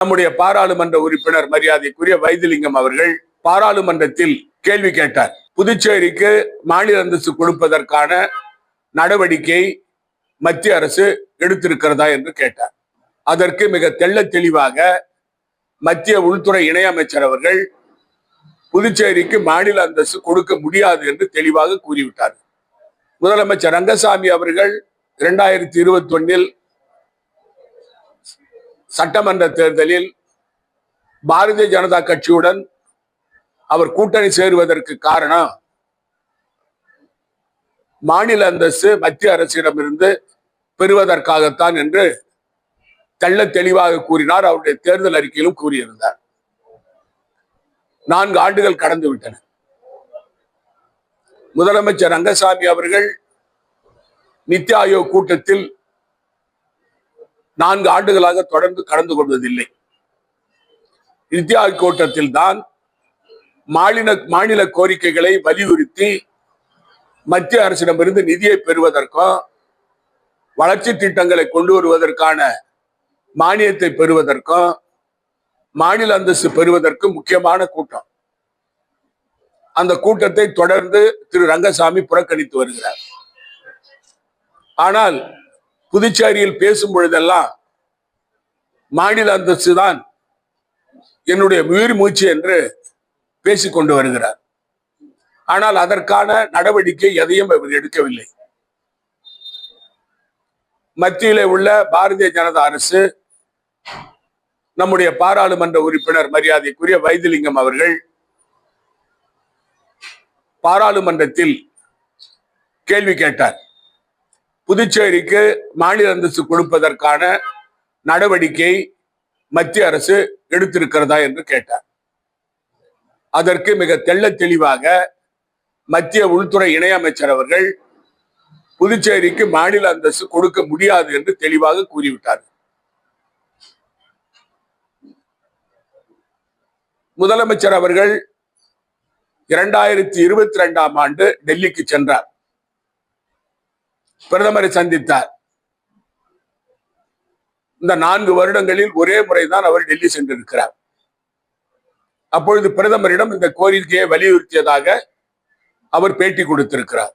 நம்முடைய பாராளுமன்ற உறுப்பினர் மரியாதைக்குரிய வைத்திலிங்கம் அவர்கள் பாராளுமன்றத்தில் கேள்வி கேட்டார். புதுச்சேரிக்கு மாநில அந்தஸ்து கொடுப்பதற்கான நடவடிக்கை மத்திய அரசு எடுத்திருக்கிறதா என்று கேட்டார். அதற்கு மிக தெள்ள தெளிவாக மத்திய உள்துறை இணையமைச்சர் அவர்கள் புதுச்சேரிக்கு மாநில அந்தஸ்து கொடுக்க முடியாது என்று தெளிவாக கூறிவிட்டார். முதலமைச்சர் ரங்கசாமி அவர்கள் 2021 சட்டமன்ற தேர்தலில் பாரதிய ஜனதா கட்சியுடன் அவர் கூட்டணி சேருவதற்கு காரணம் மாநில அந்தஸ்து மத்திய அரசிடமிருந்து பெறுவதற்காகத்தான் என்று தெள்ள தெளிவாக கூறினார். அவருடைய தேர்தல் அறிக்கையிலும் கூறியிருந்தார். 4 ஆண்டுகள் கடந்து விட்டன. முதலமைச்சர் ரங்கசாமி அவர்கள் நித்தி ஆயோக் கூட்டத்தில் 4 ஆண்டுகளாக தொடர்ந்து கலந்து கொள்வதில்லை. நித்தி ஆயோக் கூட்டத்தில் தான் மாநில கோரிக்கைகளை வலியுறுத்தி மத்திய அரசிடமிருந்து நிதியை பெறுவதற்கும் வளர்ச்சி திட்டங்களை கொண்டு வருவதற்கான மானியத்தை பெறுவதற்கும் மாநில அந்தஸ்து பெறுவதற்கும் முக்கியமான கூட்டம். அந்த கூட்டத்தை தொடர்ந்து திரு ரங்கசாமி புறக்கணித்து வருகிறார். ஆனால் புதுச்சேரியில் பேசும் பொழுதெல்லாம் மாநில அந்தஸ்து தான் என்னுடைய உயிர் மூச்சு என்று பேசிக்கொண்டு வருகிறார். ஆனால் அதற்கான நடவடிக்கை எதையும் அவர் எடுக்கவில்லை. மத்தியிலே உள்ள பாரதிய ஜனதா அரசு நம்முடைய பாராளுமன்ற உறுப்பினர் மரியாதைக்குரிய வைத்திலிங்கம் அவர்கள் பாராளுமன்றத்தில் கேள்வி கேட்டார். புதுச்சேரிக்கு மாநில அந்தஸ்து கொடுப்பதற்கான நடவடிக்கை மத்திய அரசு எடுத்திருக்கிறதா என்று கேட்டார். அதற்கு மிக தெள்ள தெளிவாக மத்திய உள்துறை இணையமைச்சர் அவர்கள் புதுச்சேரிக்கு மாநில அந்தஸ்து கொடுக்க முடியாது என்று தெளிவாக கூறிவிட்டார். முதலமைச்சர் அவர்கள் 2022 ஆண்டு டெல்லிக்கு சென்றார். பிரதமரை சந்தித்தார். இந்த 4 வருடங்களில் ஒரே முறைதான் அவர் டெல்லி சென்றிருக்கிறார். அப்பொழுது பிரதமரிடம் இந்த கோரிக்கையை வலியுறுத்தியதாக அவர் பேட்டி கொடுத்திருக்கிறார்.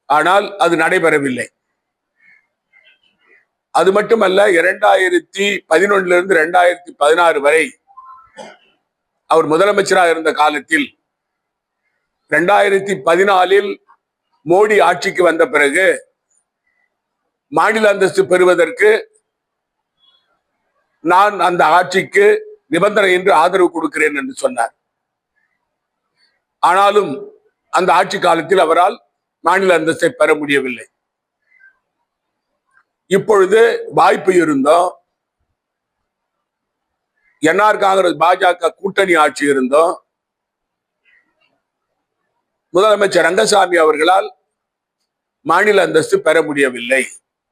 ஆனால் அது நடைபெறவில்லை. அது மட்டுமல்ல, 2011 2016 வரை அவர் முதலமைச்சராக இருந்த காலத்தில் 2014 மோடி ஆட்சிக்கு வந்த பிறகு மாநில அந்தஸ்து பெறுவதற்கு நான் அந்த ஆட்சிக்கு நிபந்தனை என்று ஆதரவு கொடுக்கிறேன் என்று சொன்னார். ஆனாலும் அந்த ஆட்சி காலத்தில் அவரால் மாநில அந்தஸ்தை பெற முடியவில்லை. இப்பொழுது வாய்ப்பு இருந்தோம், என்ஆர் காங்கிரஸ் பாஜக கூட்டணி ஆட்சி இருந்தோம், முதலமைச்சர் ரங்கசாமி அவர்களால் மாநில அந்தஸ்து பெற முடியவில்லை.